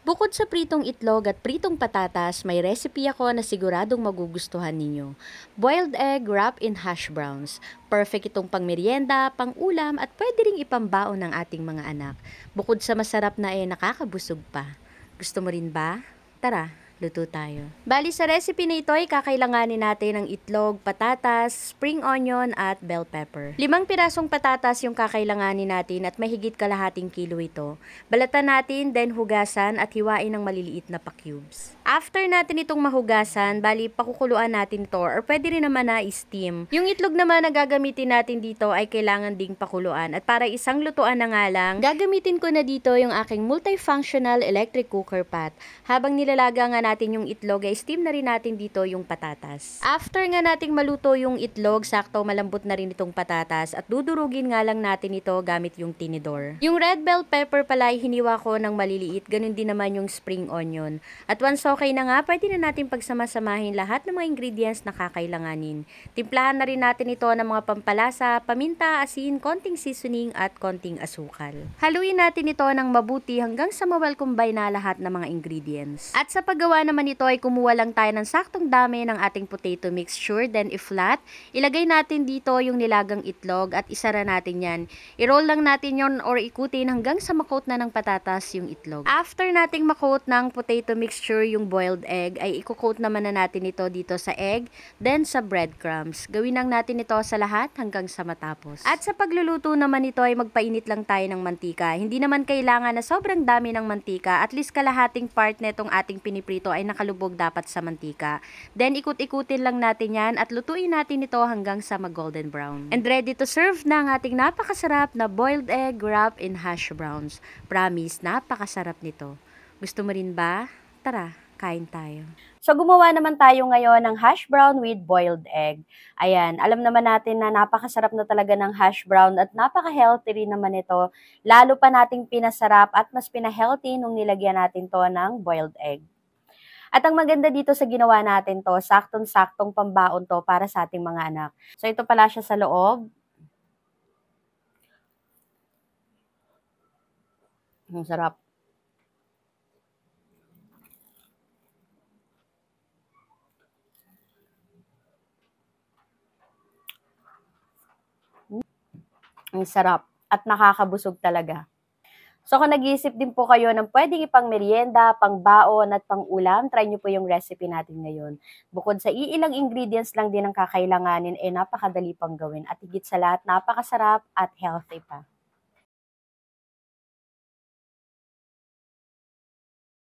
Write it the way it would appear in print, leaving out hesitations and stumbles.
Bukod sa pritong itlog at pritong patatas, may recipe ako na siguradong magugustuhan ninyo. Boiled egg wrapped in hash browns. Perfect itong pangmeryenda, pang-ulam at pwede ring ipambaon ng ating mga anak. Bukod sa masarap na nakakabusog pa. Gusto mo rin ba? Tara, luto tayo. Bali sa recipe na ito ay kakailanganin natin ng itlog, patatas, spring onion at bell pepper. 5 pirasong patatas yung kakailanganin natin at mahigit kalahating kilo ito. Balatan natin, then hugasan at hiwain ng maliliit na pa-cubes. After natin itong mahugasan, bali pakukuluan natin ito or pwede rin naman na steam. Yung itlog naman na gagamitin natin dito ay kailangan ding pakuluan at para isang lutuan na nga lang, gagamitin ko na dito yung aking multifunctional electric cooker pot. Habang nilalaga nga natin yung itlog, ay steam na rin natin dito yung patatas. After nga nating maluto yung itlog, sakto malambot na rin itong patatas at dudurugin nga lang natin ito gamit yung tinidor. Yung red bell pepper pala ay hiniwa ko ng maliliit, ganun din naman yung spring onion. At once okay na nga, pwede na natin pagsamasamahin lahat ng mga ingredients na kakailanganin. Timplahan na rin natin ito ng mga pampalasa, paminta, asin, konting seasoning at konting asukal. Haluin natin ito ng mabuti hanggang sa ma-combine na lahat ng mga ingredients. At sa paggawa naman ito ay kumuha lang tayo ng saktong dami ng ating potato mixture, then i-flat. Ilagay natin dito yung nilagang itlog at isara natin yan. I-roll lang natin yon or ikutin hanggang sa makoat na ng patatas yung itlog. After nating makoat ng potato mixture yung boiled egg, ay i-coat naman na natin ito dito sa egg, then sa breadcrumbs. Gawin lang natin ito sa lahat hanggang sa matapos. At sa pagluluto naman ito ay magpainit lang tayo ng mantika. Hindi naman kailangan na sobrang dami ng mantika, at least kalahating part netong ating piniprito ay nakalubog dapat sa mantika. Then ikut-ikutin lang natin yan at lutuin natin ito hanggang sa mag-golden brown. And ready to serve na ang ating napakasarap na boiled egg wrapped in hash browns. Promise, napakasarap nito. Gusto mo rin ba? Tara, kain tayo. So, gumawa naman tayo ngayon ng hash brown with boiled egg. Ayan, alam naman natin na napakasarap na talaga ng hash brown at napaka-healthy rin naman ito. Lalo pa nating pinasarap at mas pina-healthy nung nilagyan natin to ng boiled egg. At ang maganda dito sa ginawa natin to, saktong-saktong pambaon to para sa ating mga anak. So, ito pala siya sa loob. Ang sarap. Ang sarap at nakakabusog talaga. So kung nag-iisip din po kayo ng pwedeng ipang merienda, pang baon at pang ulam, try nyo po yung recipe natin ngayon. Bukod sa iilang ingredients lang din ang kakailanganin, napakadali pang gawin at higit sa lahat napakasarap at healthy pa.